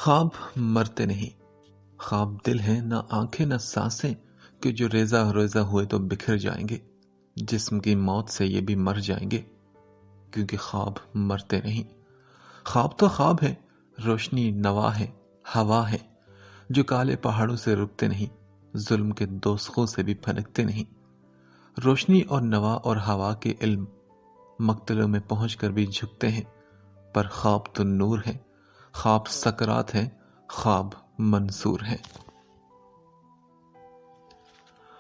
خواب مرتے نہیں، خواب دل ہیں، نہ آنکھیں نہ سانسیں کہ جو ریزہ ریزہ ہوئے تو بکھر جائیں گے، جسم کی موت سے یہ بھی مر جائیں گے، کیونکہ خواب مرتے نہیں۔ خواب تو خواب ہے، روشنی نوا ہے، ہوا ہے، جو کالے پہاڑوں سے رکتے نہیں، ظلم کے دوزخوں سے بھی پھنکتے نہیں۔ روشنی اور نوا اور ہوا کے علم مقتلوں میں پہنچ کر بھی جھکتے ہیں، پر خواب تو نور ہے، خواب سکرات ہے، خواب منصور ہے۔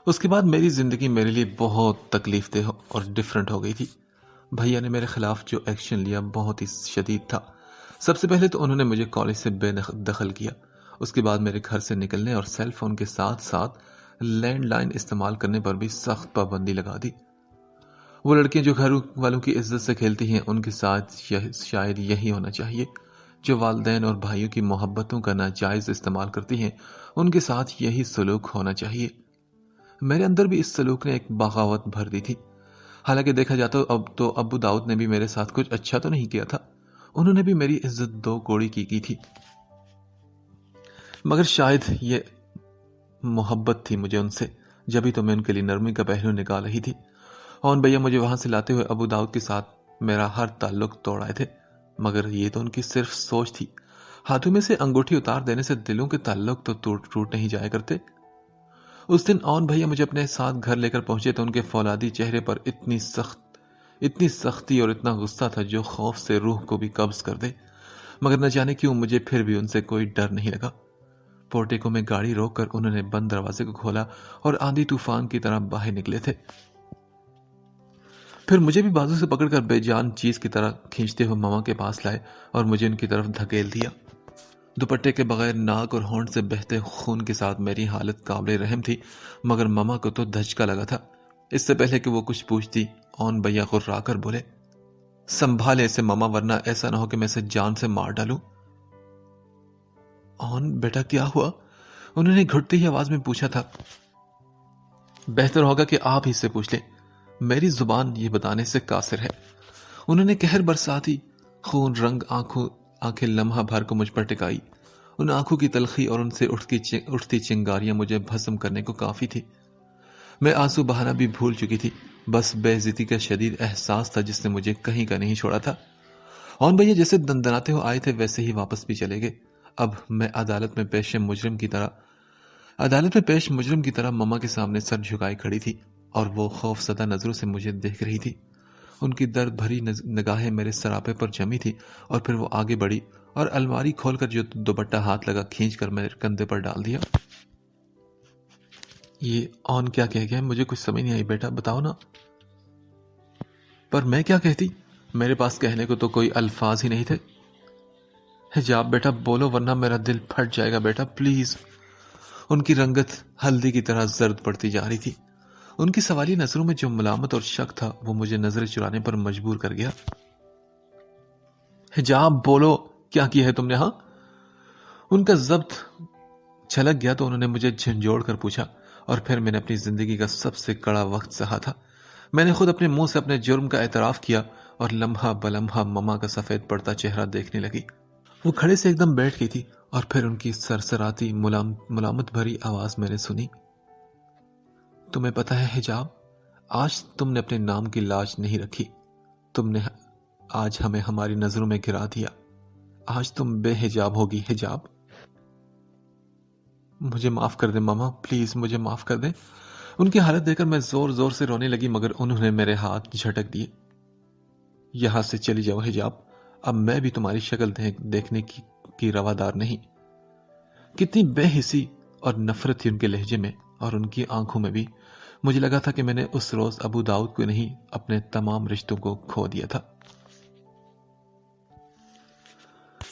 اس کے بعد میری زندگی میرے لیے بہت تکلیف دہ اور ڈیفرنٹ ہو گئی تھی۔ بھیا نے میرے خلاف جو ایکشن لیا بہت ہی شدید تھا۔ سب سے پہلے تو انہوں نے مجھے کالج سے بے دخل کیا، اس کے بعد میرے گھر سے نکلنے اور سیل فون کے ساتھ ساتھ لینڈ لائن استعمال کرنے پر بھی سخت پابندی لگا دی۔ وہ لڑکیاں جو گھر والوں کی عزت سے کھیلتی ہیں، ان کے ساتھ شاید یہی ہونا چاہیے۔ جو والدین اور بھائیوں کی محبتوں کا ناجائز استعمال کرتی ہیں، ان کے ساتھ یہی سلوک ہونا چاہیے۔ میرے اندر بھی اس سلوک نے ایک بغاوت بھر دی تھی۔ حالانکہ دیکھا جاتا اب تو ابو داؤد نے بھی میرے ساتھ کچھ اچھا تو نہیں کیا تھا، انہوں نے بھی میری عزت دو کوڑی کی تھی، مگر شاید یہ محبت تھی مجھے ان سے، جبھی تو میں ان کے لیے نرمی کا پہلو نکال رہی تھی۔ اور بھیا مجھے وہاں سے لاتے ہوئے ابو داؤد کے ساتھ میرا ہر تعلق توڑائے تھے، مگر یہ تو ان کی صرف سوچ تھی۔ ہاتھوں میں سے انگوٹھی اتار دینے سے دلوں کے تعلق تو ٹوٹ نہیں جایا کرتے۔ اس دن اون بھیا مجھے اپنے ساتھ گھر لے کر پہنچے تو ان کے فولادی چہرے پر اتنی سختی اور اتنا غصہ تھا جو خوف سے روح کو بھی قبض کر دے، مگر نہ جانے کیوں مجھے پھر بھی ان سے کوئی ڈر نہیں لگا۔ پورٹیکو میں گاڑی روک کر انہوں نے بند دروازے کو کھولا اور آندھی طوفان کی طرح باہر نکلے تھے۔ پھر مجھے بھی بازو سے پکڑ کر بے جان چیز کی طرح کھینچتے ہوئے ماما کے پاس لائے اور مجھے ان کی طرف دھکیل دیا۔ دوپٹے کے بغیر ناک اور ہونٹ سے بہتے خون کے ساتھ میری حالت قابل رحم تھی، مگر ماما کو تو دھچکا لگا تھا۔ اس سے پہلے کہ وہ کچھ پوچھتی، اون بھیا غرا کر بولے، سنبھالے اسے ماما، ورنہ ایسا نہ ہو کہ میں اسے جان سے مار ڈالوں۔ اون بیٹا کیا ہوا؟ انہوں نے گھٹتی ہی آواز میں پوچھا تھا۔ بہتر ہوگا کہ آپ ہی سے پوچھ لیں، میری زبان یہ بتانے سے قاصر ہے۔ انہوں نے قہر برساتی خون رنگ آنکھیں لمحہ بھر کو مجھ پر ٹکائی۔ ان آنکھوں کی تلخی اور ان سے اٹھتی چنگاریاں مجھے بھسم کرنے کو کافی تھی۔ میں آنسو بہانا بھی بھول چکی تھی، بس بے عزتی کا شدید احساس تھا جس نے مجھے کہیں کا نہیں چھوڑا تھا۔ اور بھیا جیسے دندناتے ہوئے آئے تھے ویسے ہی واپس بھی چلے گئے۔ اب میں عدالت میں پیش مجرم کی طرح ماما کے سامنے سر جھکائے کھڑی تھی اور وہ خوف زدہ نظروں سے مجھے دیکھ رہی تھی۔ ان کی درد بھری نگاہیں میرے سراپے پر جمی تھی، اور پھر وہ آگے بڑھی اور الماری کھول کر جو دوپٹہ ہاتھ لگا کھینچ کر میرے کندھے پر ڈال دیا۔ یہ اون کیا کہہ گیا؟ مجھے کچھ سمجھ نہیں آئی بیٹا، بتاؤ نا۔ پر میں کیا کہتی؟ میرے پاس کہنے کو تو کوئی الفاظ ہی نہیں تھے۔ حجاب بیٹا بولو ورنہ میرا دل پھٹ جائے گا بیٹا، پلیز۔ ان کی رنگت ہلدی کی طرح زرد پڑتی جا رہی تھی۔ ان کی سوالی نظروں میں جو ملامت اور شک تھا وہ مجھے نظریں چرانے پر مجبور کر گیا۔ حجاب بولو، کیا کیا ہے تم نے؟ ہاں؟ ان کا ضبط چھلک گیا تو انہوں نے مجھے جھنجھوڑ کر پوچھا، اور پھر میں نے اپنی زندگی کا سب سے کڑا وقت سہا تھا۔ میں نے خود اپنے منہ سے اپنے جرم کا اعتراف کیا اور لمحہ بلمحہ ماما کا سفید پڑتا چہرہ دیکھنے لگی۔ وہ کھڑے سے ایک دم بیٹھ گئی تھی اور پھر ان کی سرسراتی ملامت بھری آواز میں نے سنی۔ تمہیں پتا ہے حجاب، آج تم نے اپنے نام کی لاج نہیں رکھی، تم نے آج ہمیں ہماری نظروں میں گرا دیا، آج تم بے حجاب ہوگی حجاب۔ مجھے معاف کر دے ماما، پلیز مجھے معاف کر دے۔ ان کی حالت دیکھ کر میں زور زور سے رونے لگی، مگر انہوں نے میرے ہاتھ جھٹک دیے۔ یہاں سے چلی جاؤ حجاب، اب میں بھی تمہاری شکل دیکھنے کی روادار نہیں۔ کتنی بے حسی اور نفرت تھی ان کے لہجے میں اور ان کی آنکھوں میں بھی۔ مجھے لگا تھا کہ میں نے اس روز ابو داؤد کو نہیں، اپنے تمام رشتوں کو کھو دیا تھا۔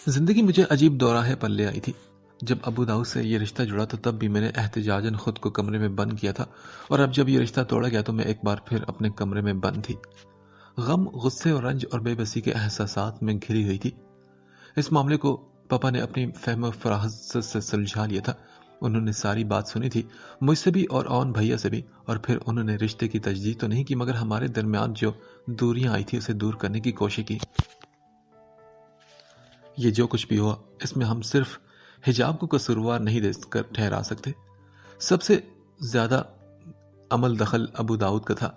زندگی مجھے عجیب دوراہے پر لے آئی تھی۔ جب ابو داؤد سے یہ رشتہ جڑا تو تب بھی میں نے احتجاجاً خود کو کمرے میں بند کیا تھا، اور اب جب یہ رشتہ توڑا گیا تو میں ایک بار پھر اپنے کمرے میں بند تھی۔ غم، غصے اور رنج اور بے بسی کے احساسات میں گھری ہوئی تھی۔ اس معاملے کو پاپا نے اپنی فہم و فراست سے سلجھا لیا تھا۔ انہوں نے ساری بات سنی تھی، مجھ سے بھی اور اون بھیا سے بھی، اور پھر انہوں نے رشتے کی تجدید تو نہیں کی مگر ہمارے درمیان جو دوریاں آئی تھی اسے دور کرنے کی کوشش کی۔ یہ جو کچھ بھی ہوا اس میں ہم صرف حجاب کو قصوروار نہیں دے کر ٹھہرا سکتے۔ سب سے زیادہ عمل دخل ابو داؤد کا تھا۔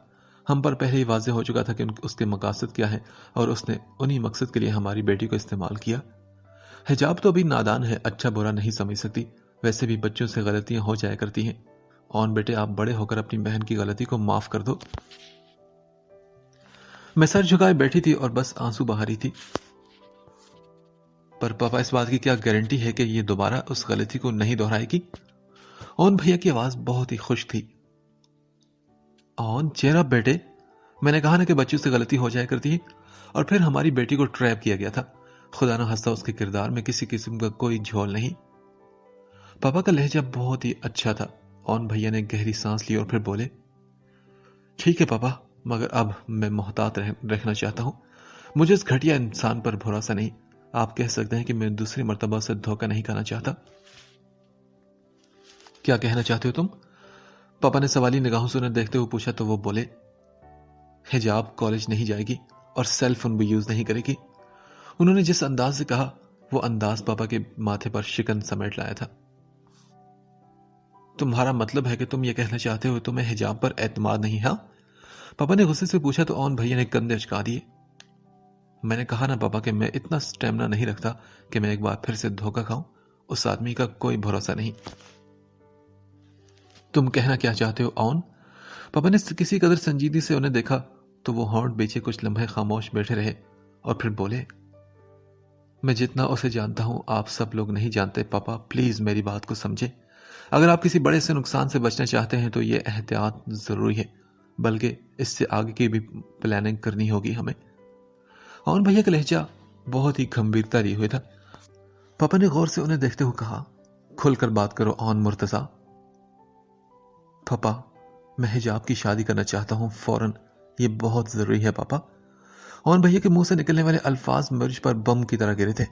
ہم پر پہلے ہی واضح ہو چکا تھا کہ اس کے مقاصد کیا ہے اور اس نے انہی مقصد کے لیے ہماری بیٹی کو استعمال کیا۔ حجاب تو ابھی نادان ہے، اچھا برا نہیں سمجھ سکتی، ویسے بھی بچوں سے غلطیاں ہو جایا کرتی ہیں۔ بیٹے آپ بڑے ہو کر اپنی بہن کی غلطی کو معاف کر دو۔ میں سر جھکائے بیٹھی تھی اور بس آنسو بہا رہی تھی۔ پر پاپا اس بات کی کیا گارنٹی ہے کہ یہ دوبارہ اس غلطی کو نہیں دہرائے گی؟ بھیا کی آواز بہت ہی خوش تھی۔ چیر اپ بیٹے، میں نے کہا نا کہ بچوں سے غلطی ہو جایا کرتی ہے، اور پھر ہماری بیٹی کو ٹریپ کیا گیا تھا۔ خدا نہ خواستہ اس کے کردار میں کسی قسم کا کوئی جھول نہیں۔ پاپا کا لہجہ بہت ہی اچھا تھا۔ بھیا نے گہری سانس لی اور پھر بولے، ٹھیک ہے پاپا، مگر اب میں محتاط رہنا چاہتا ہوں۔ مجھے اس گھٹیا انسان پر بھروسہ نہیں۔ آپ کہہ سکتے ہیں کہ میں دوسری مرتبہ سے دھوکہ نہیں کھانا چاہتا۔ کیا کہنا چاہتے ہو تم؟ پاپا نے سوالی نگاہوں سے انہیں دیکھتے ہوئے پوچھا تو وہ بولے، حجاب کالج نہیں جائے گی اور سیل فون بھی یوز نہیں کرے گی۔ انہوں نے جس انداز سے کہا وہ انداز پاپا کے ماتھے پر شکن سمیٹ لایا تھا۔ تمہارا مطلب ہے کہ تم یہ کہنا چاہتے ہو تمہیں حجاب پر اعتماد نہیں؟ ہاں، پاپا نے غصے سے پوچھا تو بھیا نے کندھے اچکا دیے۔ میں نے کہا نا پاپا کہ میں اتنا سٹیمنا نہیں رکھتا کہ میں ایک بار پھر سے دھوکہ کھاؤں۔ اس آدمی کا کوئی بھروسہ نہیں۔ تم کہنا کیا چاہتے ہو پاپا نے کسی قدر سنجیدگی سے انہیں دیکھا تو وہ ہونٹ بیچے کچھ لمحے خاموش بیٹھے رہے اور پھر بولے، میں جتنا اسے جانتا ہوں آپ سب لوگ نہیں جانتے۔ پاپا پلیز میری بات کو سمجھے۔ اگر آپ کسی بڑے سے نقصان سے بچنا چاہتے ہیں تو یہ احتیاط ضروری ہے، بلکہ اس سے آگے کی بھی پلاننگ کرنی ہوگی ہمیں۔ بھیا کا لہجہ بہت ہی گمبھیرتا لیے ہوئے تھا۔ پاپا نے غور سے انہیں دیکھتے ہوئے کہا، کھل کر بات کرو مرتضی۔ پاپا میں حجاب کی شادی کرنا چاہتا ہوں فوراً، یہ بہت ضروری ہے پاپا۔ بھیا کے منہ سے نکلنے والے الفاظ مجھ پر بم کی طرح گرے تھے۔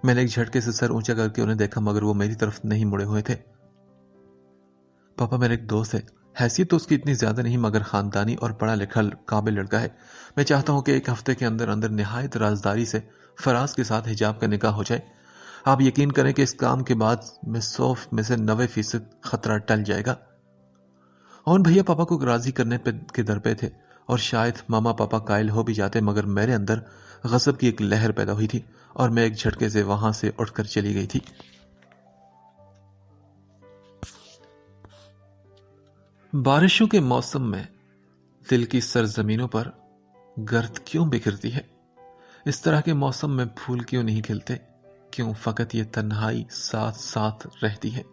میں نے ایک جھٹکے سے سر اونچا کر کے انہیں دیکھا مگر وہ میری طرف نہیں مڑے ہوئے تھے۔ پاپا میرا ایک دوست ہے، حیثیت تو اس کی اتنی زیادہ نہیں مگر خاندانی اور پڑھا لکھا قابل لڑکا ہے۔ میں چاہتا ہوں کہ ایک ہفتے کے اندر اندر نہایت رازداری سے فراز کے ساتھ حجاب کا نکاح ہو جائے۔ آپ یقین کریں کہ اس کام کے بعد میں 100 میں سے 90% خطرہ ٹل جائے گا۔ بھیا پاپا کو راضی کرنے کے در پہ تھے اور شاید ماما پاپا قائل ہو بھی جاتے مگر میرے اندر غضب کی ایک لہر پیدا ہوئی تھی اور میں ایک جھٹکے سے وہاں سے اٹھ کر چلی گئی تھی۔ بارشوں کے موسم میں دل کی سرزمینوں پر گرد کیوں بکھرتی ہے؟ اس طرح کے موسم میں پھول کیوں نہیں کھلتے؟ کیوں فقط یہ تنہائی ساتھ ساتھ رہتی ہے؟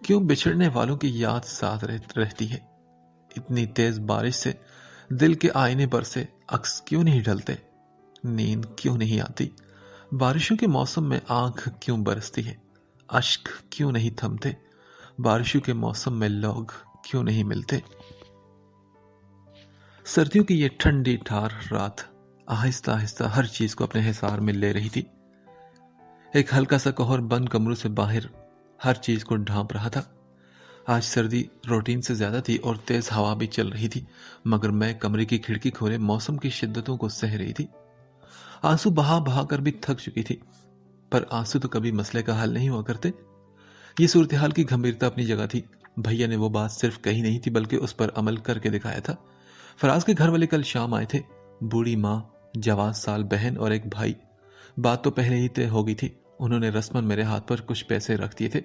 کیوں بچھڑنے والوں کی یاد ساتھ رہتی ہے؟ اتنی تیز بارش سے دل کے آئینے پر سے عکس کیوں نہیں ڈھلتے؟ نیند کیوں نہیں آتی؟ بارشوں کے موسم میں آنکھ کیوں برستی ہے؟ اشک کیوں نہیں تھمتے؟ بارشوں کے موسم میں لوگ کیوں نہیں ملتے؟ سردیوں کی یہ ٹھنڈی ٹھار رات آہستہ آہستہ ہر چیز کو اپنے حصار میں لے رہی تھی۔ ایک ہلکا سا کوہر بند کمروں سے باہر ہر چیز کو ڈھانپ رہا تھا۔ آج سردی روٹین سے زیادہ تھی اور تیز ہوا بھی چل رہی تھی مگر میں کمرے کی کھڑکی کھولے موسم کی شدتوں کو سہ رہی تھی۔ آنسو بہا بہا کر بھی تھک چکی تھی، پر آنسو تو کبھی مسئلے کا حل نہیں ہوا کرتے۔ یہ صورتحال کی گمبھیرتا اپنی جگہ تھی۔ بھیا نے وہ بات صرف کہی نہیں تھی بلکہ اس پر عمل کر کے دکھایا تھا۔ فراز کے گھر والے کل شام آئے تھے، بوڑھی ماں، جواز سال بہن اور ایک بھائی۔ بات تو پہلے ہی طے ہو گئی تھی۔ انہوں نے رسماً میرے ہاتھ پر کچھ پیسے رکھ دیے تھے۔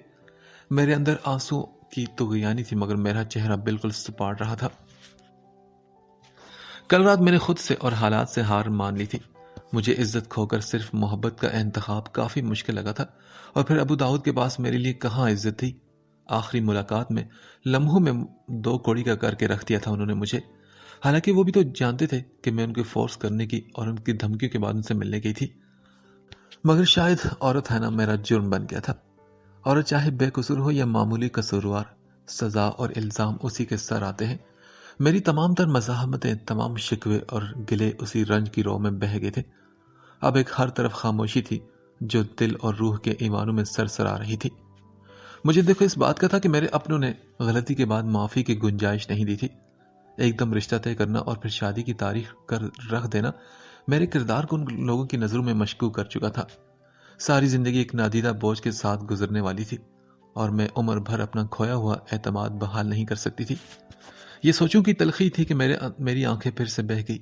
میرے اندر آنسو کی طغیانی تھی مگر میرا چہرہ بالکل سپاٹ رہا تھا۔ کل رات میں نے خود سے اور حالات سے ہار مان لی تھی۔ مجھے عزت کھو کر صرف محبت کا انتخاب کافی مشکل لگا تھا، اور پھر ابو داؤد کے پاس میرے لیے کہاں عزت تھی۔ آخری ملاقات میں لمحوں میں 2 کوڑی کا کر کے رکھ دیا تھا انہوں نے مجھے، حالانکہ وہ بھی تو جانتے تھے کہ میں ان کے فورس کرنے کی اور ان کی دھمکیوں کے بعد ان سے ملنے گئی تھی۔ مگر شاید عورت ہے نا میرا جرم بن گیا تھا۔ عورت چاہے بے قصور ہو یا معمولی قصوروار، سزا اور الزام اسی کے سر آتے ہیں۔ میری تمام تر مزاحمتیں، تمام شکوے اور گلے اسی رنج کی رو میں بہہ گئے تھے۔ اب ایک ہر طرف خاموشی تھی جو دل اور روح کے ایوانوں میں سرسر آ رہی تھی۔ مجھے دیکھو اس بات کا تھا کہ میرے اپنوں نے غلطی کے بعد معافی کی گنجائش نہیں دی تھی۔ ایک دم رشتہ طے کرنا اور پھر شادی کی تاریخ کر رکھ دینا میرے کردار کو ان لوگوں کی نظروں میں مشکوک کر چکا تھا۔ ساری زندگی ایک نادیدہ بوجھ کے ساتھ گزرنے والی تھی اور میں عمر بھر اپنا کھویا ہوا اعتماد بحال نہیں کر سکتی تھی۔ یہ سوچوں کی تلخی تھی کہ میری آنکھیں پھر سے بہہ گئی۔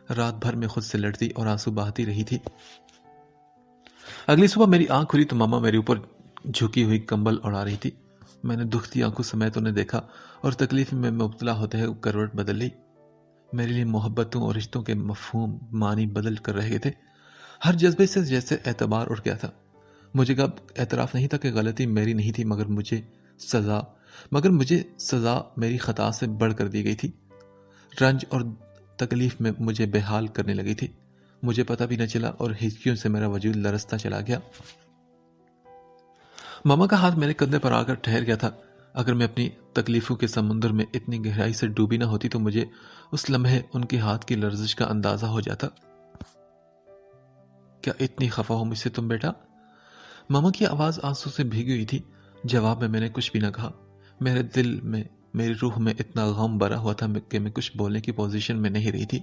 رات بھر میں خود سے لڑتی اور آنسو بہتی رہی تھی۔ اگلی صبح میری آنکھ کھلی تو ماما میرے اوپر جھکی ہوئی کمبل اڑا رہی تھی۔ میں نے دکھتی آنکھوں سمیت انہیں دیکھا اور تکلیف میں مبتلا ہوتے ہوئے کروٹ بدل لی۔ میرے لیے محبتوں اور رشتوں کے مفہوم معنی بدل کر رہ گئے تھے۔ ہر جذبے سے جیسے اعتبار اٹھ گیا تھا۔ مجھے کب اعتراف نہیں تھا کہ غلطی میری نہیں تھی، مگر مجھے سزا میری خطا سے بڑھ کر دی گئی تھی۔ رنج اور تکلیف میں مجھے بے حال کرنے لگی تھی۔ مجھے پتہ بھی نہ چلا اور ہچکیوں سے میرا وجود لرزتا چلا گیا۔ ماما کا ہاتھ میرے کندھے پر آ کر ٹھہر گیا تھا۔ اگر میں اپنی تکلیفوں کے سمندر میں اتنی گہرائی سے ڈوبی نہ ہوتی تو مجھے اس لمحے ان کے ہاتھ کی لرزش کا اندازہ ہو جاتا۔ کیا اتنی خفا ہو مجھ سے تم بیٹا؟ ماما کی آواز آنسو سے بھیگی ہوئی تھی۔ جواب میں نے کچھ بھی نہ کہا۔ میرے دل میں، میری روح میں اتنا غم بھرا ہوا تھا کہ میں کچھ بولنے کی پوزیشن میں نہیں رہی تھی۔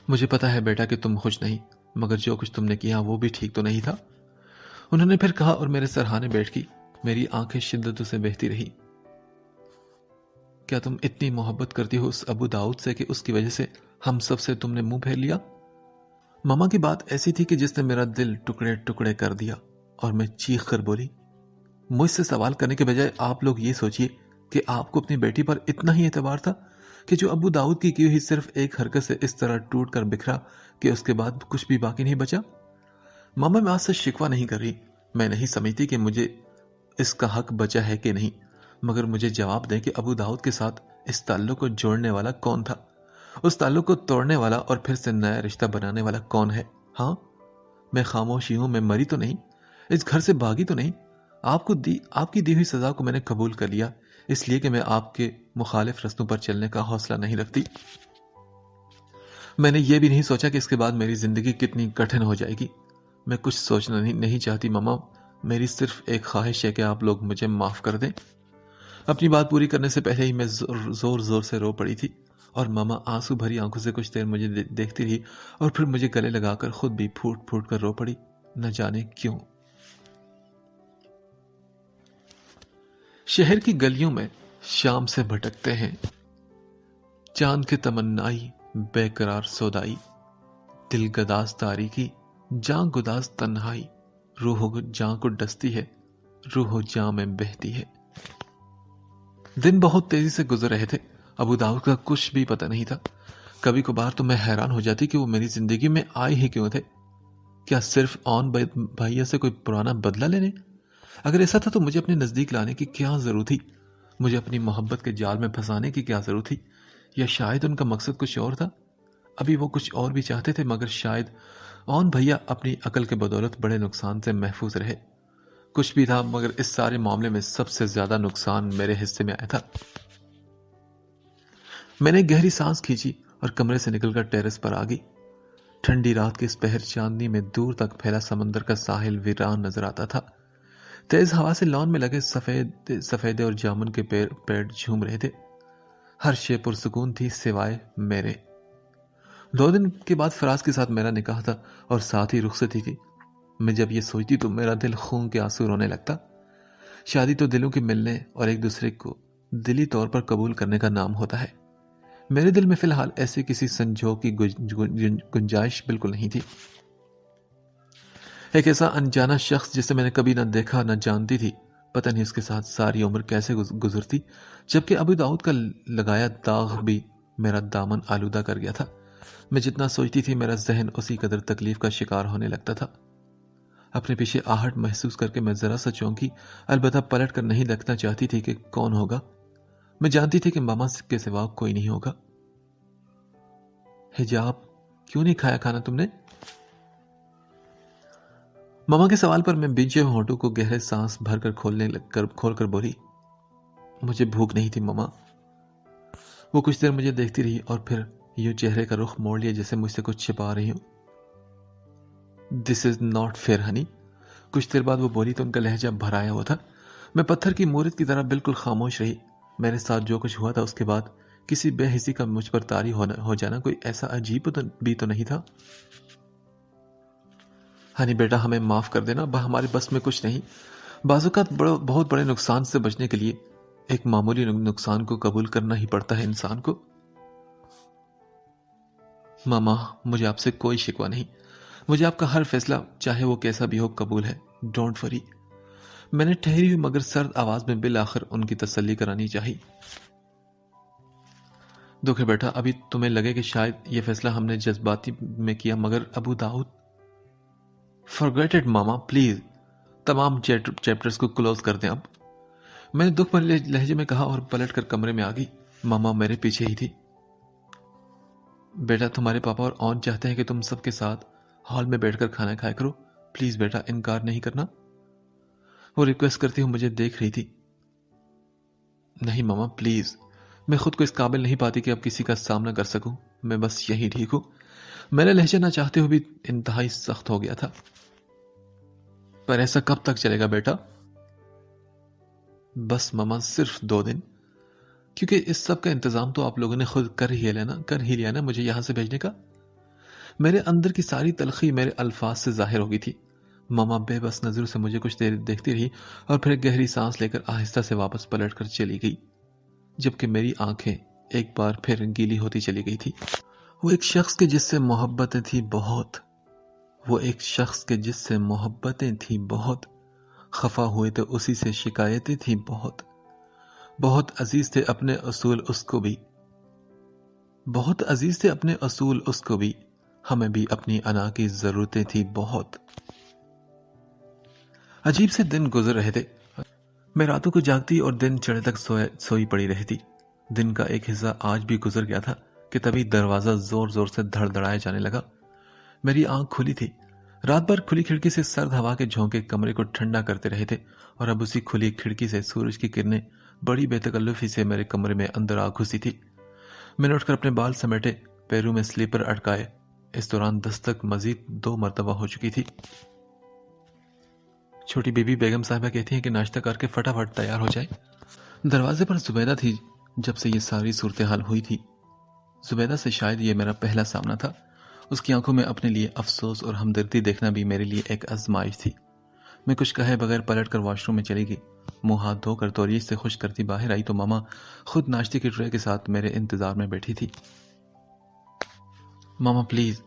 مجھے پتا ہے بیٹا کہ تم خوش نہیں، مگر جو کچھ تم نے کیا وہ بھی ٹھیک تو نہیں تھا، انہوں نے پھر کہا اور میرے سرہانے بیٹھ گئی۔ میری آنکھیں شدت سے بہتی رہی۔ کیا تم اتنی محبت کرتی ہو اس ابو داؤد سے کہ اس کی وجہ سے ہم سب سے تم نے منہ پھیر لیا؟ ماما کی بات ایسی تھی کہ جس نے میرا دل ٹکڑے ٹکڑے کر دیا اور میں چیخ کر بولی، مجھ سے سوال کرنے کے بجائے آپ لوگ یہ سوچئے کہ آپ کو اپنی بیٹی پر اتنا ہی اعتبار تھا کہ جو ابو داؤد کی ہوئی صرف ایک حرکت سے اس طرح ٹوٹ کر بکھرا کہ اس کے بعد کچھ بھی باقی نہیں بچا۔ ماما میں آج سے شکوہ نہیں کر رہی۔ میں نہیں سمجھتی کہ مجھے اس کا حق بچا ہے کہ نہیں، مگر مجھے جواب دیں کہ ابو داؤد کے ساتھ اس تعلق کو جوڑنے والا کون تھا؟ اس تعلق کو توڑنے والا اور پھر سے نیا رشتہ بنانے والا کون ہے؟ ہاں، میں خاموشی ہوں، میں مری تو نہیں، اس گھر سے بھاگی تو نہیں۔ آپ کی دی ہوئی سزا کو میں نے قبول کر لیا، اس لیے کہ میں آپ کے مخالف رستوں پر چلنے کا حوصلہ نہیں رکھتی۔ میں نے یہ بھی نہیں سوچا کہ اس کے بعد میری زندگی کتنی کٹھن ہو جائے گی۔ میں کچھ سوچنا نہیں چاہتی ماما، میری صرف ایک خواہش ہے کہ آپ لوگ مجھے معاف کر دیں۔ اپنی بات پوری کرنے سے پہلے ہی میں زور زور سے رو پڑی تھی اور ماما آنسو بھری آنکھوں سے کچھ دیر مجھے دیکھتی رہی اور پھر مجھے گلے لگا کر خود بھی پھوٹ پھوٹ کر رو پڑی، نہ جانے کیوں۔ شہر کی گلیوں میں شام سے بھٹکتے ہیں چاند کے تمنائی، بے قرار سودائی، دل گداز تاریکی، جاں گداز تنہائی، روح جاں کو ڈستی ہے، روح جاں میں بہتی ہے۔ دن بہت تیزی سے گزر رہے تھے۔ ابو داؤد کا کچھ بھی پتہ نہیں تھا۔ کبھی کبھار تو میں حیران ہو جاتی کہ وہ میری زندگی میں آئے ہی کیوں تھے۔ کیا صرف آن بھائیہ سے کوئی پرانا بدلہ لینے؟ اگر ایسا تھا تو مجھے اپنے نزدیک لانے کی کیا ضرورت تھی؟ مجھے اپنی محبت کے جال میں پھنسانے کی کیا ضرورت تھی؟ یا شاید ان کا مقصد کچھ اور تھا؟ ابھی وہ کچھ اور بھی چاہتے تھے، مگر شاید آن بھیا اپنی عقل کے بدولت بڑے نقصان سے محفوظ رہے۔ کچھ بھی تھا، مگر اس سارے معاملے میں سب سے زیادہ نقصان میرے حصے میں آیا تھا۔ میں نے گہری سانس کھینچی اور کمرے سے نکل کر ٹیرس پر آ گئی۔ ٹھنڈی رات کی اس پہر چاندنی میں دور تک پھیلا سمندر کا ساحل ویران نظر آتا تھا۔ تیز ہوا سے لان میں لگے سفیدے اور جامن کے پیڑ جھوم رہے تھے۔ ہر شے پرسکون تھی سوائے میرے۔ 2 دن کے بعد فراز کے ساتھ میرا نکاح تھا اور ساتھ ہی رخصتی تھی۔ میں جب یہ سوچتی تو میرا دل خون کے آنسو رونے لگتا۔ شادی تو دلوں کے ملنے اور ایک دوسرے کو دلی طور پر قبول کرنے کا نام ہوتا ہے۔ میرے دل میں فی الحال ایسے کسی سنجوگ کی گنجائش بالکل نہیں تھی۔ ایک ایسا انجانا شخص جسے میں نے کبھی نہ دیکھا نہ جانتی تھی، پتہ نہیں اس کے ساتھ ساری عمر کیسے گزرتی، جبکہ ابو داؤد کا لگایا داغ بھی میرا دامن آلودہ کر گیا تھا۔ میں جتنا سوچتی تھی میرا ذہن اسی قدر تکلیف کا شکار ہونے لگتا تھا۔ اپنے پیچھے آہٹ محسوس کر کے میں ذرا سا چونکی، البتہ پلٹ کر نہیں دیکھنا چاہتی تھی کہ کون ہوگا۔ میں جانتی تھی کہ ماما کے سوا کوئی نہیں ہوگا۔ حجاب کیوں نہیں کھایا کھانا تم نے؟ ماما کے سوال پر میں بھیجے ہونٹوں کو گہرے سانس بھر کر کھول کر بولی، مجھے بھوک نہیں تھی ماما۔ وہ کچھ دیر مجھے دیکھتی رہی اور پھر یوں چہرے کا رخ موڑ لیا جیسے مجھ سے کچھ چھپا رہی ہوں۔ دس از ناٹ فیئر ہنی۔ کچھ دیر بعد وہ بولی تو ان کا لہجہ بھرایا ہوا تھا۔ میں پتھر کی مورت کی طرح بالکل خاموش رہی۔ میرے ساتھ جو کچھ ہوا تھا اس کے بعد کسی بے حسی کا مجھ پر طاری ہو جانا کوئی ایسا عجیب بھی تو نہیں تھا۔ ہانی بیٹا ہمیں معاف کر دینا، ہمارے بس میں کچھ نہیں. بعض اوقات بہت بڑے نقصان سے بچنے کے لیے ایک معمولی نقصان کو قبول کرنا ہی پڑتا ہے انسان کو. ماما مجھے آپ سے کوئی شکوہ نہیں، مجھے آپ کا ہر فیصلہ چاہے وہ کیسا بھی ہو قبول ہے. Don't worry. میں نے ٹھہری ہوئی مگر سرد آواز میں بالآخر ان کی تسلی کرانی چاہی. دکھ ہے بیٹا، ابھی تمہیں لگے کہ شاید یہ فیصلہ ہم نے جذباتی میں کیا، مگر ابو داؤد. forget it ماما پلیز، تمام چیپٹرز کو کلوز کر دیں اب. میں نے دکھ بھرے لہجے میں کہا اور پلٹ کر کمرے میں آ گئی. ماما میرے پیچھے ہی تھی. بیٹا تمہارے پاپا اور اون چاہتے ہیں کہ تم سب کے ساتھ ہال میں بیٹھ کر کھانا کھایا کرو، پلیز بیٹا انکار نہیں کرنا. وہ ریکویسٹ کرتی ہوں مجھے دیکھ رہی تھی. نہیں ماما پلیز، میں خود کو اس قابل نہیں پاتی کہ اب کسی کا سامنا کر سکوں، میں بس یہی ٹھیک ہوں. میرا لہجہ نہ چاہتے ہوئے بھی انتہائی سخت ہو گیا تھا. پر ایسا کب تک چلے گا بیٹا؟ بس ماما صرف 2 دن، کیونکہ اس سب کا انتظام تو آپ لوگوں نے خود کر ہی لیا نا مجھے یہاں سے بھیجنے کا. میرے اندر کی ساری تلخی میرے الفاظ سے ظاہر ہو گئی تھی. ماما بے بس نظروں سے مجھے کچھ دیر دیکھتی رہی اور پھر گہری سانس لے کر آہستہ سے واپس پلٹ کر چلی گئی، جبکہ میری آنکھیں ایک بار پھر گیلی ہوتی چلی گئی تھی. وہ ایک شخص کے جس سے محبتیں تھی بہت، خفا ہوئے تو اسی سے شکایتیں تھی بہت. بہت عزیز تھے اپنے اصول اس کو بھی، ہمیں بھی اپنی انا کی ضرورتیں تھی بہت. عجیب سے دن گزر رہے تھے. میں راتوں کو جاگتی اور دن چڑھے تک سوئی پڑی رہتی. دن کا ایک حصہ آج بھی گزر گیا تھا کہ تبھی دروازہ زور زور سے دھڑ دھڑائے جانے لگا. میری آنکھ کھلی تھی. رات بھر کھلی کھڑکی سے سرد ہوا کے جھونکے کمرے کو ٹھنڈا کرتے رہے تھے اور اب اسی کھلی کھڑکی سے سورج کی کرنیں بڑی بے تکلفی سے میرے کمرے میں اندر آ گھسی تھی. میں نے اٹھ کر اپنے بال سمیٹے، پیروں میں سلیپر اٹکائے. اس دوران دستک مزید 2 مرتبہ ہو چکی تھی. چھوٹی بیوی بیگم صاحبہ کہتی ہیں کہ ناشتہ کر کے فٹافٹ تیار ہو جائے. دروازے پر زبیدہ تھی. جب سے یہ ساری صورتحال ہوئی تھی، زبیدہ سے شاید یہ میرا پہلا سامنا تھا. اس کی آنکھوں میں اپنے لیے افسوس اور ہمدردی دیکھنا بھی میرے لیے ایک آزمائش تھی. میں کچھ کہے بغیر پلٹ کر واش روم میں چلی گئی. منہ ہاتھ دھو کر تولیے سے خشک کرتی باہر آئی تو ماما خود ناشتے کی ٹرے کے ساتھ میرے انتظار میں بیٹھی تھی. ماما پلیز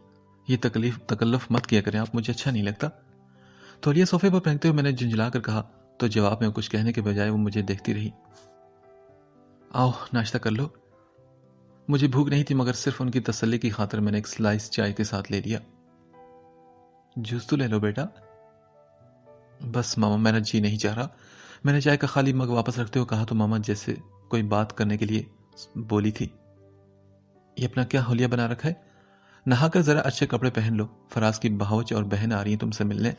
یہ تکلف مت کیا کریں آپ، مجھے اچھا نہیں لگتا. تولیہ صوفے پر پھینکتے ہوئے میں نے جھنجھلا کر کہا تو جواب میں کچھ کہنے کے بجائے وہ مجھے دیکھتی رہی. آؤ ناشتہ کر لو. مجھے بھوک نہیں تھی مگر صرف ان کی تسلی کی خاطر میں نے ایک سلائس چائے کے ساتھ لے لیا. جوس تو لے لو بیٹا. بس ماما میرا جی نہیں چاہ رہا. میں نے چائے کا خالی مگ واپس رکھتے ہوئے کہا تو ماما جیسے کوئی بات کرنے کے لیے بولی تھی. یہ اپنا کیا حلیہ بنا رکھا ہے؟ نہا کر ذرا اچھے کپڑے پہن لو، فراز کی بہوچ اور بہن آ رہی ہیں تم سے ملنے.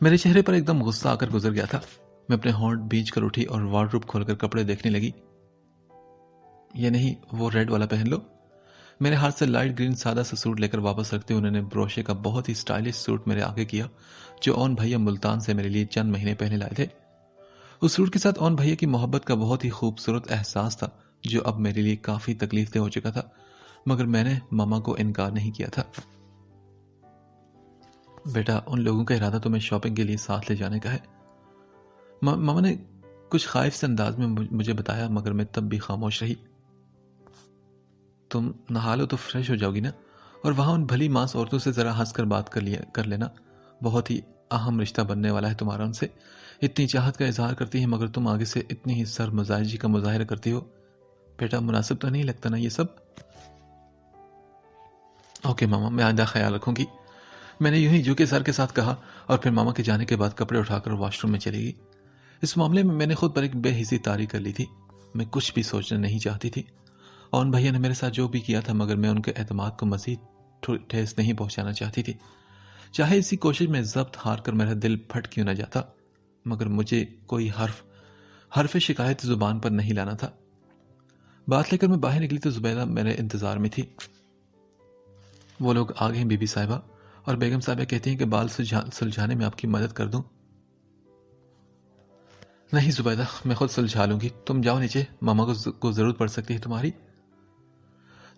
میرے چہرے پر ایک دم غصہ آ کر گزر گیا تھا. میں اپنے ہونٹ بیچ کر اٹھی اور وارڈروب کھول کر کپڑے دیکھنے لگی. یہ نہیں، وہ ریڈ والا پہن لو. میرے ہاتھ سے لائٹ گرین سادہ سا سوٹ لے کر واپس رکھتے انہوں نے بروشے کا بہت ہی سٹائلش سوٹ میرے آگے کیا جو اون بھیا ملتان سے میرے لیے چند مہینے پہلے لائے تھے. اس سوٹ کے ساتھ اون بھیا کی محبت کا بہت ہی خوبصورت احساس تھا جو اب میرے لیے کافی تکلیف دہ ہو چکا تھا، مگر میں نے ماما کو انکار نہیں کیا تھا. بیٹا ان لوگوں کا ارادہ تمہیں شاپنگ کے لیے ساتھ لے جانے کا ہے. ماما نے کچھ خائف سے انداز میں مجھے بتایا مگر میں تب بھی خاموش رہی. تم نہا لو تو فریش ہو جاؤ گی نا، اور وہاں ان بھلی ماس عورتوں سے ذرا ہنس کر بات کر لینا. بہت ہی اہم رشتہ بننے والا ہے تمہارا ان سے. اتنی چاہت کا اظہار کرتی ہیں مگر تم آگے سے اتنی ہی سر مزاجی کا مظاہرہ کرتی ہو. بیٹا مناسب تو نہیں لگتا نا یہ سب؟ اوکے ماما، میں آئندہ خیال رکھوں گی. میں نے یوں ہی جو کے سر کے ساتھ کہا اور پھر ماما کے جانے کے بعد کپڑے اٹھا کر واش روم میں چلی گئی. اس معاملے میں نے خود پر ایک بے حسی طاری کر لی تھی. میں کچھ بھی سوچنا نہیں چاہتی تھی. اون بھیا نے میرے ساتھ جو بھی کیا تھا مگر میں ان کے اعتماد کو مزید ٹھیس نہیں پہنچانا چاہتی تھی. چاہے اسی کوشش میں ضبط ہار کر میرا دل پھٹ کیوں نہ جاتا، مگر مجھے کوئی حرف شکایت زبان پر نہیں لانا تھا. بات لے کر میں باہر نکلی تو زبیدہ میرے انتظار میں تھی. وہ لوگ آ گئے ہیں بی بی صاحبہ، اور بیگم صاحبہ کہتی ہیں کہ بال سلجھانے میں آپ کی مدد کر دوں. نہیں زبیدہ، میں خود سلجھا لوں گی، تم جاؤ نیچے، ماما کو ضرورت پڑ سکتی ہے تمہاری.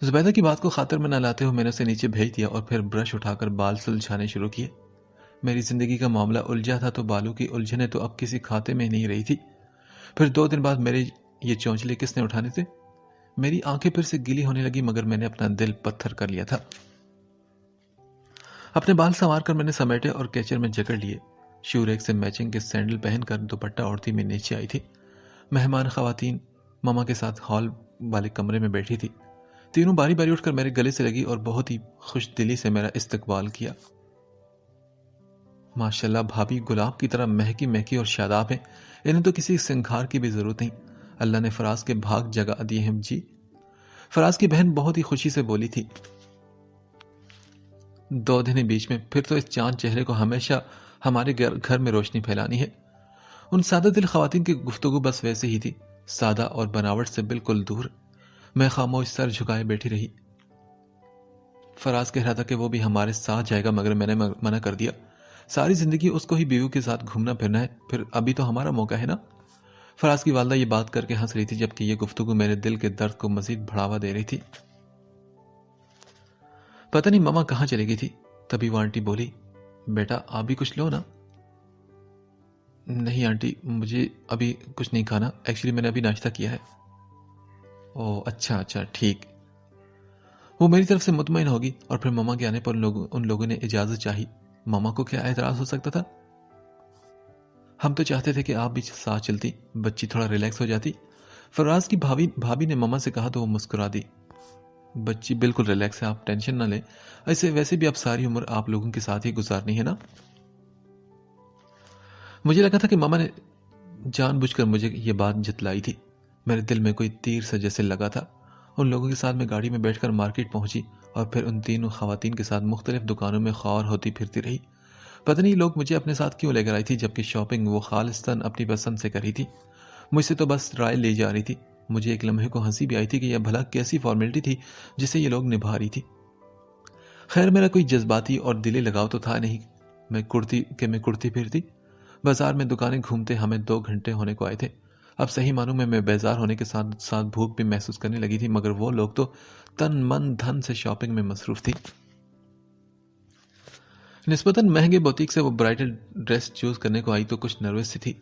زبیدہ کی بات کو خاطر میں نہ لاتے ہوئے میں نے اسے نیچے بھیج دیا اور پھر برش اٹھا کر بال سلجھانے شروع کیے۔ میری زندگی کا معاملہ الجھا تھا تو بالوں کی الجھنیں تو اب کسی کھاتے میں نہیں رہی تھی۔ پھر 2 دن بعد میرے یہ چونچلے کس نے اٹھانے تھے؟ میری آنکھیں پھر سے گیلی ہونے لگی، مگر میں نے اپنا دل پتھر کر لیا تھا۔ اپنے بال سنوار کر میں نے سمیٹے اور کیچر میں جکڑ لیے۔ شو ریک سے میچنگ کے سینڈل پہن کر دوپٹہ اوڑھتی میں نیچے آئی تھی۔ مہمان خواتین ماما کے ساتھ ہال والے کمرے میں بیٹھی تھی۔ تینوں باری باری اٹھ کر میرے گلے سے لگی اور بہت ہی خوش دلی سے میرا استقبال کیا۔ ماشاءاللہ بھابھی گلاب کی طرح مہکی مہکی اور شاداب ہیں، انہیں تو کسی سنگھار کی بھی ضرورت نہیں۔ اللہ نے فراز کے بھاگ جگا دیے ہیں جی۔ فراز کی بہن بہت ہی خوشی سے بولی تھی۔ 2 دن بیچ میں، پھر تو اس چاند چہرے کو ہمیشہ ہمارے گھر میں روشنی پھیلانی ہے۔ ان سادہ دل خواتین کی گفتگو بس ویسے ہی تھی، سادہ اور بناوٹ سے بالکل دور۔ میں خاموش سر جھکائے بیٹھی رہی۔ فراز کہہ رہا تھا کہ وہ بھی ہمارے ساتھ جائے گا، مگر میں نے منع کر دیا۔ ساری زندگی اس کو ہی بیوی کے ساتھ گھومنا پھرنا ہے، پھر ابھی تو ہمارا موقع ہے نا۔ فراز کی والدہ یہ بات کر کے ہنس رہی تھی، جبکہ یہ گفتگو میرے دل کے درد کو مزید بڑھاوا دے رہی تھی۔ پتہ نہیں ماما کہاں چلی گئی تھی، تبھی وہ آنٹی بولی، بیٹا آپ بھی کچھ لو نا۔ نہیں آنٹی، مجھے ابھی کچھ نہیں کھانا، ایکچولی میں نے ابھی ناشتہ کیا ہے۔ او اچھا ٹھیک۔ وہ میری طرف سے مطمئن ہوگی اور پھر ماما کے آنے پر ان لوگوں نے اجازت چاہی۔ ماما کو کیا اعتراض ہو سکتا تھا؟ ہم تو چاہتے تھے کہ آپ بھی ساتھ چلتی، بچی تھوڑا ریلیکس ہو جاتی۔ فراز کی بھابھی نے ماما سے کہا تو وہ مسکرا دی۔ بچی بالکل ریلیکس ہے، آپ ٹینشن نہ لیں، ویسے بھی اب ساری عمر آپ لوگوں کے ساتھ ہی گزارنی ہے نا۔ مجھے لگا تھا کہ ماما نے جان بوجھ کر مجھے یہ بات جتلائی تھی۔ میرے دل میں کوئی تیر سا جیسے لگا تھا۔ ان لوگوں کے ساتھ میں گاڑی میں بیٹھ کر مارکیٹ پہنچی اور پھر ان تینوں خواتین کے ساتھ مختلف دکانوں میں خوار ہوتی پھرتی رہی۔ پتہ نہیں لوگ مجھے اپنے ساتھ کیوں لے کر آئی تھی، جبکہ شاپنگ وہ خالصتاً اپنی پسند سے کری تھی۔ مجھ سے تو بس رائے لے جا رہی تھی۔ مجھے ایک لمحے کو ہنسی بھی آئی تھی کہ یہ بھلا کیسی فارمیلٹی تھی جسے یہ لوگ نبھا رہی تھی۔ خیر میرا کوئی جذباتی اور دلی لگاؤ تو تھا نہیں میں کرتی پھرتی۔ بازار میں دکانیں گھومتے ہمیں 2 گھنٹے ہونے کو آئے تھے۔ اب صحیح معنوں میں بیزار ہونے کے ساتھ ساتھ بھوک بھی محسوس کرنے لگی تھی، مگر وہ لوگ تو تن من دھن سے شاپنگ میں مصروف تھی۔ نسبتاً مہنگے بوتیک سے وہ برائڈل ڈریس چوز کرنے کو آئی تو کچھ نروس سی تھی۔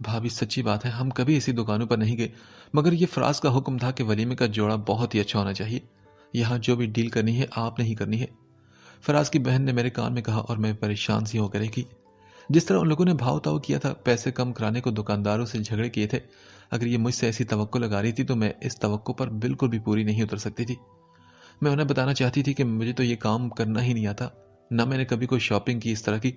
بھابھی سچی بات ہے، ہم کبھی اسی دکانوں پر نہیں گئے، مگر یہ فراز کا حکم تھا کہ ولیمے کا جوڑا بہت ہی اچھا ہونا چاہیے، یہاں جو بھی ڈیل کرنی ہے آپ نے ہی کرنی ہے، فراز کی بہن نے میرے کان میں کہا، اور میں پریشان سی ہو کر رہی۔ جس طرح ان لوگوں نے بھاؤ تاؤ کیا تھا، پیسے کم کرانے کو دکانداروں سے جھگڑے کیے تھے، اگر یہ مجھ سے ایسی توقع لگا رہی تھی تو میں اس توقع پر بالکل بھی پوری نہیں اتر سکتی تھی۔ میں انہیں بتانا چاہتی تھی کہ مجھے تو یہ کام کرنا ہی نہیں آتا، نہ میں نے کبھی کوئی شاپنگ کی اس طرح کی،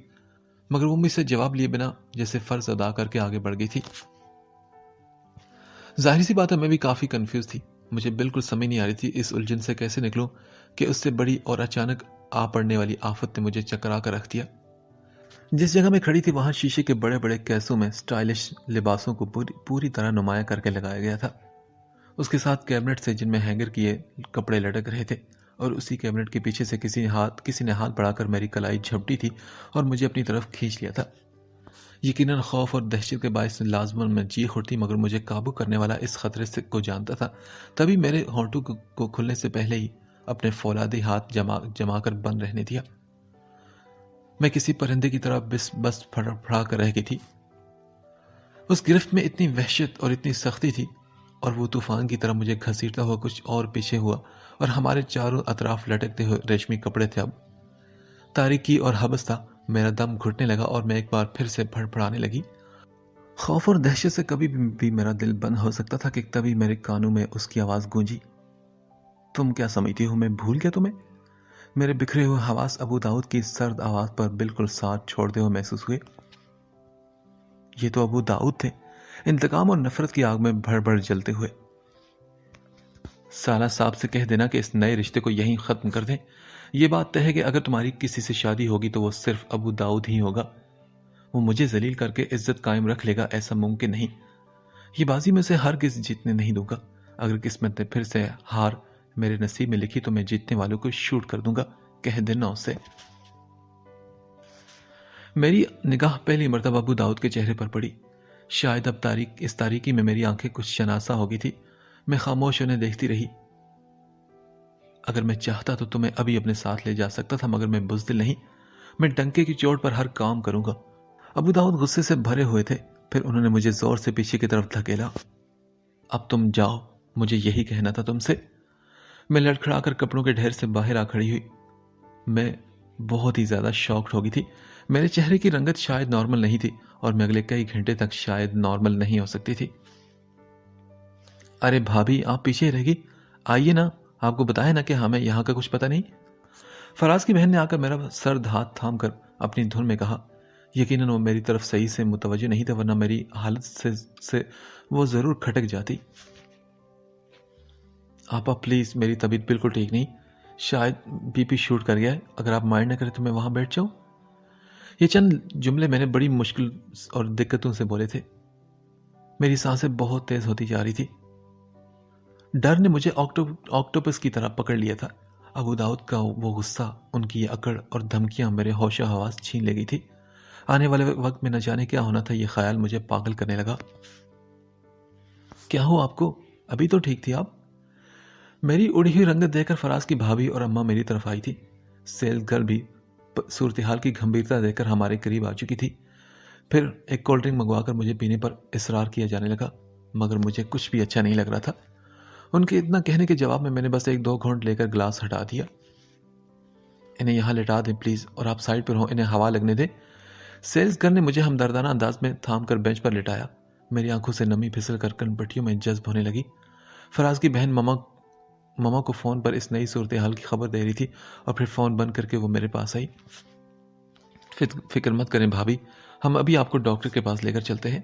مگر وہ مجھ سے جواب لیے بنا جیسے فرض ادا کر کے آگے بڑھ گئی تھی۔ ظاہر سی بات ہے میں بھی کافی کنفیوز تھی، مجھے بالکل سمجھ نہیں آ رہی تھی اس الجھن سے کیسے نکلوں کہ اس سے بڑی اور اچانک آ پڑنے والی آفت نے مجھے چکرا کر رکھ دیا۔ جس جگہ میں کھڑی تھی وہاں شیشے کے بڑے بڑے کیسوں میں سٹائلش لباسوں کو پوری طرح نمایاں کر کے لگایا گیا تھا۔ اس کے ساتھ کیبنٹ سے جن میں ہینگر کیے کپڑے لٹک رہے تھے، اور اسی کیبنٹ کے پیچھے سے کسی نے ہاتھ بڑھا کر میری کلائی جھپٹی تھی اور مجھے اپنی طرف کھینچ لیا تھا۔ یقیناً خوف اور دہشت کے باعث لازماً میں چیخ اٹھتی، مگر مجھے قابو کرنے والا اس خطرے سے کو جانتا تھا، تبھی میرے ہونٹوں کو کھلنے سے پہلے ہی اپنے فولادی ہاتھ جما کر بند رہنے دیا۔ میں کسی پرندے کی طرح بس پھڑا کر رہ گئی تھی۔ اس گرفت میں اتنی وحشت اور اتنی سختی تھی، اور وہ طوفان کی طرح مجھے گھسیٹتا ہوا کچھ اور پیچھے ہوا، اور ہمارے چاروں اطراف لٹکتے ہوئے ریشمی کپڑے تھے۔ اب تاریکی اور حبس تھا، میرا دم گھٹنے لگا اور میں ایک بار پھر سے پھڑپڑانے لگی۔ خوف اور دہشت سے کبھی بھی میرا دل بند ہو سکتا تھا کہ تبھی میرے کانوں میں اس کی آواز گونجی، تم کیا سمجھتی ہو میں بھول گیا تمہیں؟ میرے بکھرے ہوئے حواس ابو داؤد کی سرد آواز پر بالکل ساتھ چھوڑتے ہوئے محسوس ہوئے۔ یہ تو ابو داؤد تھے، انتقام اور نفرت کی آگ میں بھڑ بھڑ جلتے ہوئے۔ سالہ صاحب سے کہہ دینا کہ اس نئے رشتے کو یہیں ختم کر دیں۔ یہ بات طے ہے کہ اگر تمہاری کسی سے شادی ہوگی تو وہ صرف ابو داؤد ہی ہوگا۔ وہ مجھے ذلیل کر کے عزت قائم رکھ لے گا، ایسا ممکن نہیں۔ یہ بازی میں سے ہرگز جیتنے نہیں دوں گا۔ اگر قسمت نے پھر سے ہار میرے نصیب میں لکھی تو میں جیتنے والوں کو شوٹ کر دوں گا، کہہ دینا اسے۔ میری نگاہ پہلی مرتبہ ابو داؤد کے چہرے پر پڑی۔ شاید اب اس تاریکی میں میری آنکھیں کچھ شناسا ہو گئی تھی۔ میں خاموش انہیں دیکھتی رہی۔ اگر میں چاہتا تو تمہیں ابھی اپنے ساتھ لے جا سکتا تھا، مگر میں بزدل نہیں، میں ڈنکے کی چوٹ پر ہر کام کروں گا۔ ابو داؤد غصے سے بھرے ہوئے تھے، پھر انہوں نے مجھے زور سے پیچھے کی طرف دھکیلا۔ اب تم جاؤ، مجھے یہی کہنا تھا تم سے۔ میں لڑکھڑا کر کپڑوں کے ڈھیر سے باہر آ کھڑی ہوئی۔ میں بہت ہی زیادہ شاکڈ ہو گئی تھی۔ میرے چہرے کی رنگت شاید نارمل نہیں تھی اور میں اگلے کئی گھنٹے تک شاید نارمل نہیں ہو سکتی تھی۔ ارے بھابھی، آپ پیچھے رہ گی، آئیے نا، آپ کو بتایا نا کہ ہمیں یہاں کا کچھ پتہ نہیں۔ فراز کی بہن نے آ کر میرا سر ہاتھ تھام کر اپنی دھن میں کہا۔ یقیناً وہ میری طرف صحیح سے متوجہ نہیں تھا، ورنہ میری حالت سے وہ ضرور کھٹک جاتی۔ آپا پلیز، میری طبیعت بالکل ٹھیک نہیں، شاید بی پی شوٹ کر گیا ہے، اگر آپ مائنڈ نہ کریں تو میں وہاں بیٹھ جاؤں۔ یہ چند جملے میں نے بڑی مشکل اور دقتوں سے بولے تھے۔ میری سانسیں بہت تیز ہوتی جا رہی تھی۔ ڈر نے مجھے آکٹوپس کی طرح پکڑ لیا تھا۔ ابو داؤد کا وہ غصہ، ان کی یہ اکڑ اور دھمکیاں میرے ہوش و حواس چھین لے گئی تھی۔ آنے والے وقت میں نہ جانے کیا ہونا تھا، یہ خیال مجھے پاگل کرنے لگا۔ کیا ہو آپ کو؟ ابھی تو ٹھیک تھی آپ۔ میری اڑی ہوئی رنگت دیکھ کر فراز کی بھابھی اور اماں میری طرف آئی تھی۔ سیلز گرل بھی صورتحال کی گھمبیرتا دیکھ کر ہمارے قریب آ چکی تھی۔ پھر ایک کولڈ ڈرنک منگوا کر مجھے پینے پر اصرار کیا جانے لگا، مگر مجھے کچھ بھی اچھا نہیں لگ رہا تھا۔ ان کے اتنا کہنے کے جواب میں نے بس 1-2 گھونٹ لے کر گلاس ہٹا دیا۔ انہیں یہاں لٹا دیں پلیز، اور آپ سائڈ پر ہوں، انہیں ہوا لگنے دیں۔ سیلز گرل نے مجھے ہمدردانہ انداز میں تھام کر بینچ پر لٹایا۔ میری آنکھوں سے نمی پھسل کر کنپٹیوں میں جذب ہونے لگی۔ فراز کی بہن ماما کو فون پر اس نئی صورتحال کی خبر دے رہی تھی، اور پھر فون بند کر کے وہ میرے پاس آئی۔ فکر مت کریں بھابھی، ہم ابھی آپ کو ڈاکٹر کے پاس لے کر چلتے ہیں۔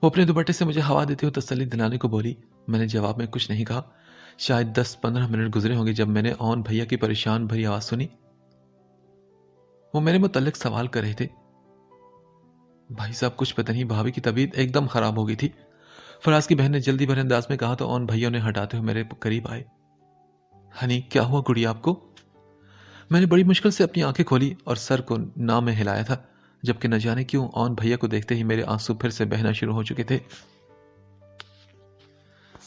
وہ اپنے دوپٹے سے مجھے ہوا دیتے ہوئے تسلی دلانے کو بولی۔ میں نے جواب میں کچھ نہیں کہا۔ شاید 10-15 منٹ گزرے ہوں گے جب میں نے اون بھیا کی پریشان بھری آواز سنی۔ وہ میرے متعلق سوال کر رہے تھے۔ بھائی صاحب، کچھ پتہ نہیں، بھابھی کی طبیعت ایک دم خراب ہو گئی تھی، فراز کی بہن نے جلدی بھرے انداز میں کہا تو اون بھائیوں نے ہٹاتے ہوئے میرے قریب آئے۔ ہنی، کیا ہوا گڑیا آپ کو؟ میں نے بڑی مشکل سے اپنی آنکھیں کھولی اور سر کو نہ میں ہلایا تھا، جبکہ نہ جانے کیوں اون بھیا کو دیکھتے ہی میرے آنسو پھر سے بہنا شروع ہو چکے تھے۔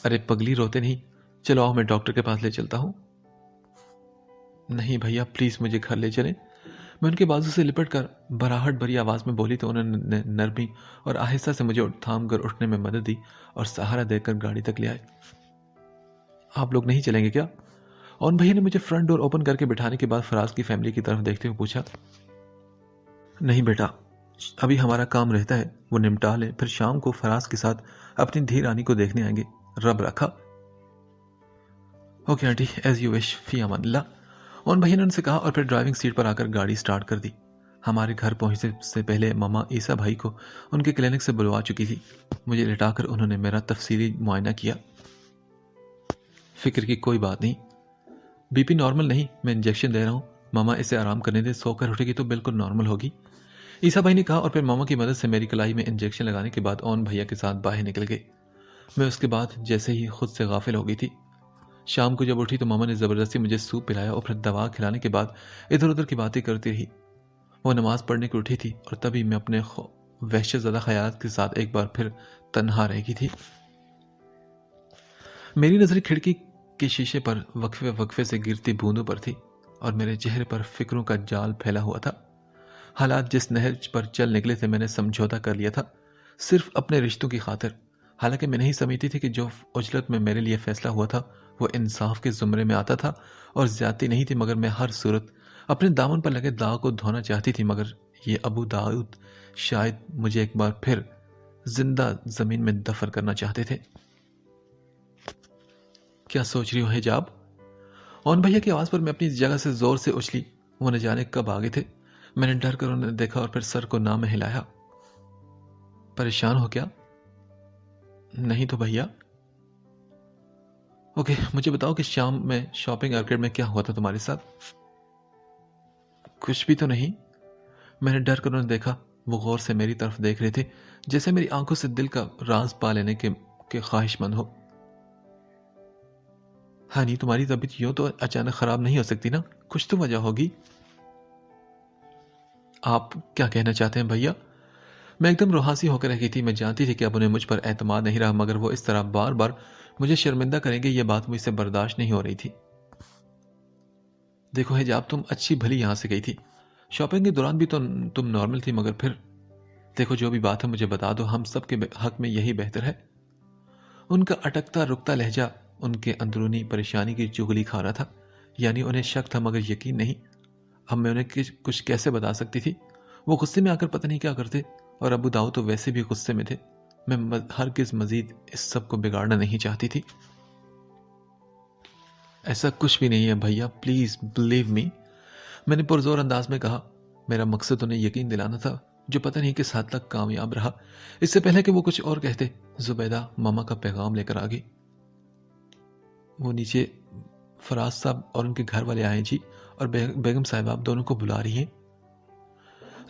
ارے پگلی، روتے نہیں، چلو آؤ میں ڈاکٹر کے پاس لے چلتا ہوں۔ نہیں بھیا پلیز، مجھے گھر لے چلیں۔ میں ان کے بازو سے لپٹ کر بھراہٹ بھری آواز میں بولی تو انہوں نے نرمی اور آہستہ سے مجھے تھام کر اٹھنے میں مدد دی اور سہارا دے کر گاڑی تک لے آئے۔ آپ لوگ نہیں چلیں گے کیا؟ اون بھیا نے مجھے فرنٹ ڈور اوپن کر کے بٹھانے کے بعد فراز کی فیملی کی طرف دیکھتے ہوئے پوچھا۔ نہیں بیٹا، ابھی ہمارا کام رہتا ہے، وہ نمٹا لیں، پھر شام کو فراز کے ساتھ اپنی دھی رانی کو دیکھنے آئیں گے، رب رکھا۔ Okay aunty, as you wish, فی امان اللہ، اون بھیا نے ان سے کہا اور پھر ڈرائیونگ سیٹ پر آ کر گاڑی سٹارٹ کر دی۔ ہمارے گھر پہنچنے سے پہلے ماما عیسیٰ بھائی کو ان کے کلینک سے بلوا چکی تھی۔ مجھے لٹا کر انہوں نے میرا تفصیلی معائنہ کیا۔ فکر کی کوئی بات نہیں، بی پی نارمل نہیں، میں انجیکشن دے رہا ہوں، ماما اسے آرام کرنے دے، سو کر اٹھے گی تو بالکل نارمل ہوگی، عیسیٰ بھائی نے کہا، اور پھر ماما کی مدد سے میری کلائی میں انجیکشن لگانے کے بعد اون بھیا کے ساتھ باہر نکل گئے۔ میں اس کے بعد جیسے ہی خود سے غافل ہو گئی تھی۔ شام کو جب اٹھی تو ماما نے زبردستی مجھے سوپ پلایا اور پھر دوا کھلانے کے بعد ادھر ادھر کی باتیں کرتی رہی۔ وہ نماز پڑھنے کو اٹھی تھی اور تبھی میں اپنے وحشت زدہ خیالات کے ساتھ ایک بار پھر تنہا رہ گئی تھی۔ میری نظر کھڑکی کے شیشے پر وقفے وقفے سے گرتی بوندوں پر تھی اور میرے چہرے پر فکروں کا جال پھیلا ہوا تھا۔ حالات جس نہج پر چل نکلے تھے، میں نے سمجھوتا کر لیا تھا، صرف اپنے رشتوں کی خاطر۔ حالانکہ میں نہیں سمجھتی تھی کہ جو اجلت میں میرے لیے فیصلہ ہوا تھا وہ انصاف کے زمرے میں آتا تھا اور زیادتی نہیں تھی، مگر میں ہر صورت اپنے دامن پر لگے داغ کو دھونا چاہتی تھی، مگر یہ ابو داؤد شاید مجھے ایک بار پھر زندہ زمین میں دفن کرنا چاہتے تھے۔ کیا سوچ رہی ہو حجاب؟ اون بھیا کی آواز پر میں اپنی جگہ سے زور سے اچھلی۔ وہ نہ جانے کب آگے تھے۔ میں نے ڈر کر انہیں دیکھا اور پھر سر کو نہ میں ہلایا۔ پریشان ہو کیا؟ نہیں تو بھیا۔ اوکے، مجھے بتاؤ کہ شام میں شاپنگ آرکیڈ میں کیا ہوا تھا تمہارے ساتھ؟ کچھ بھی تو نہیں۔ میں نے ڈر کر انہیں دیکھا۔ وہ غور سے میری طرف دیکھ رہے تھے، جیسے میری آنکھوں سے دل کا راز پا لینے کے خواہش مند ہو۔ ہاں نہیں، تمہاری طبیعت یوں تو اچانک خراب نہیں ہو سکتی نا، کچھ تو وجہ ہوگی۔ آپ کیا کہنا چاہتے ہیں بھیا؟ میں ایک دم روحاسی ہو کر رہ گئی تھی۔ میں جانتی تھی کہ اب انہیں مجھ پر اعتماد نہیں رہا، مگر وہ اس طرح بار بار مجھے شرمندہ کریں گے، یہ بات مجھ سے برداشت نہیں ہو رہی تھی۔ دیکھو حجاب، تم اچھی بھلی یہاں سے گئی تھی، شاپنگ کے دوران بھی تو تم نارمل تھی، مگر پھر دیکھو جو بھی بات ہے مجھے بتا دو، ہم سب کے حق میں یہی بہتر ہے۔ ان کا اٹکتا رکتا لہجہ ان کے اندرونی پریشانی کی چغلی کھا رہا تھا، یعنی انہیں شک تھا مگر یقین نہیں۔ اب میں انہیں کچھ کیسے بتا سکتی تھی؟ وہ غصے میں آ کر پتہ نہیں کیا کرتے، اور ابو داؤد تو ویسے بھی غصے میں تھے۔ میں ہرگز مزید اس سب کو بگاڑنا نہیں چاہتی تھی۔ ایسا کچھ بھی نہیں ہے بھیا، پلیز بلیو می، میں نے پرزور انداز میں کہا۔ میرا مقصد انہیں یقین دلانا تھا، جو پتہ نہیں کس حد تک کامیاب رہا۔ اس سے پہلے کہ وہ کچھ اور کہتے، زبیدہ ماما کا پیغام لے کر آ گئی۔ وہ نیچے فراز صاحب اور ان کے گھر والے آئے جی، اور بیگم صاحبہ آپ دونوں کو بلا رہی ہیں۔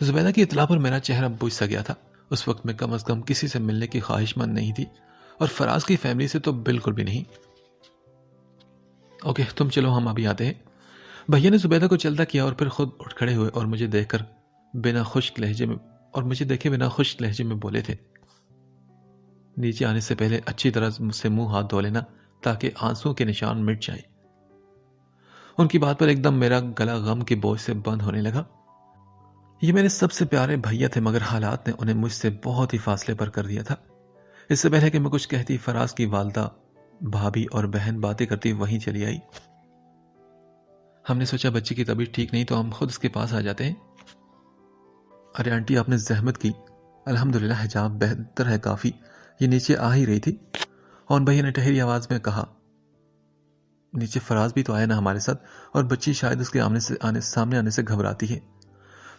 زبیدہ کی اطلاع پر میرا چہرہ بجھ سا گیا تھا۔ اس وقت میں کم از کم کسی سے ملنے کی خواہش مند نہیں تھی، اور فراز کی فیملی سے تو بالکل بھی نہیں۔ اوکے تم چلو، ہم ابھی آتے ہیں۔ بھیا نے زبیدہ کو چلتا کیا اور پھر خود اٹھ کھڑے ہوئے اور مجھے دیکھے بنا خشک لہجے میں بولے تھے، نیچے آنے سے پہلے اچھی طرح سے منہ ہاتھ دھو لینا تاکہ آنسوں کے نشان مٹ جائیں۔ ان کی بات پر ایک دم میرا گلا غم کے بوجھ سے بند ہونے لگا۔ یہ میرے سب سے پیارے بھیا تھے، مگر حالات نے انہیں مجھ سے بہت ہی فاصلے پر کر دیا تھا۔ اس سے پہلے کہ میں کچھ کہتی، فراز کی والدہ، بھابھی اور بہن باتیں کرتی وہیں چلی آئی۔ ہم نے سوچا بچی کی طبیعت ٹھیک نہیں تو ہم خود اس کے پاس آ جاتے ہیں۔ ارے آنٹی آپ نے زحمت کی، الحمدللہ حجاب بہتر ہے کافی، یہ نیچے آ ہی رہی تھی۔ اور بھیا نے ٹھہری آواز میں کہا، نیچے فراز بھی تو آیا نا ہمارے ساتھ، اور بچی شاید اس کے سامنے آنے سے گھبراتی ہے۔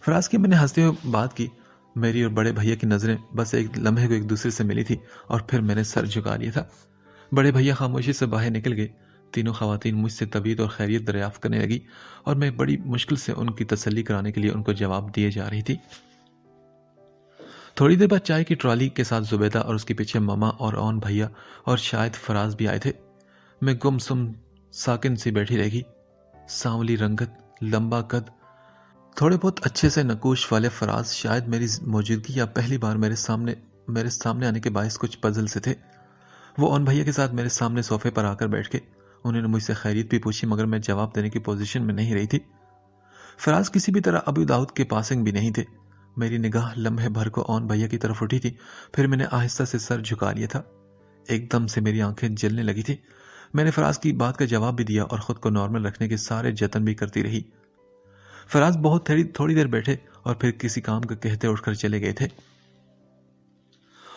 فراز کی میں نے ہنستے ہوئے بات کی۔ میری اور بڑے بھیا کی نظریں بس ایک لمحے کو ایک دوسرے سے ملی تھی، اور پھر میں نے سر جھکا لیا تھا۔ بڑے بھیا خاموشی سے باہر نکل گئے۔ تینوں خواتین مجھ سے طبیعت اور خیریت دریافت کرنے لگی، اور میں بڑی مشکل سے ان کی تسلی کرانے کے لیے ان کو جواب دیے جا رہی تھی۔ تھوڑی دیر بعد چائے کی ٹرالی کے ساتھ زبیدہ اور اس کے پیچھے ماما اور اون بھیا اور شاید فراز بھی آئے تھے۔ میں گم سم ساکن سی بیٹھی رہ گئی۔ سانولی رنگت، لمبا قد، تھوڑے بہت اچھے سے نقوش والے فراز شاید میری موجودگی یا پہلی بار میرے سامنے آنے کے باعث کچھ پزل سے تھے۔ وہ اون بھیا کے ساتھ میرے سامنے صوفے پر آ کر بیٹھ کے انہوں نے مجھ سے خیریت بھی پوچھی، مگر میں جواب دینے کی پوزیشن میں نہیں رہی تھی۔ فراز کسی بھی طرح ابو داؤد کے پاسنگ بھی نہیں تھے۔ میری نگاہ لمحے بھر کو اون بھیا کی طرف اٹھی تھی، پھر میں نے آہستہ سے سر جھکا لیا تھا۔ ایک دم سے میری آنکھیں جلنے لگی تھی۔ میں نے فراز کی بات کا جواب بھی دیا اور خود کو نارمل رکھنے کے سارے جتن بھی کرتی رہی۔ فراز بہت تھوڑی دیر بیٹھے اور پھر کسی کام کا کہتے اٹھ کر چلے گئے تھے۔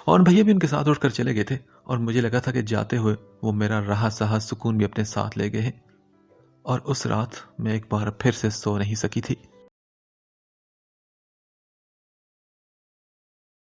اور بھیا بھی ان کے ساتھ اٹھ کر چلے گئے تھے، اور مجھے لگا تھا کہ جاتے ہوئے وہ میرا رہا سہا سکون بھی اپنے ساتھ لے گئے ہیں، اور اس رات میں ایک بار پھر سے سو نہیں سکی تھی۔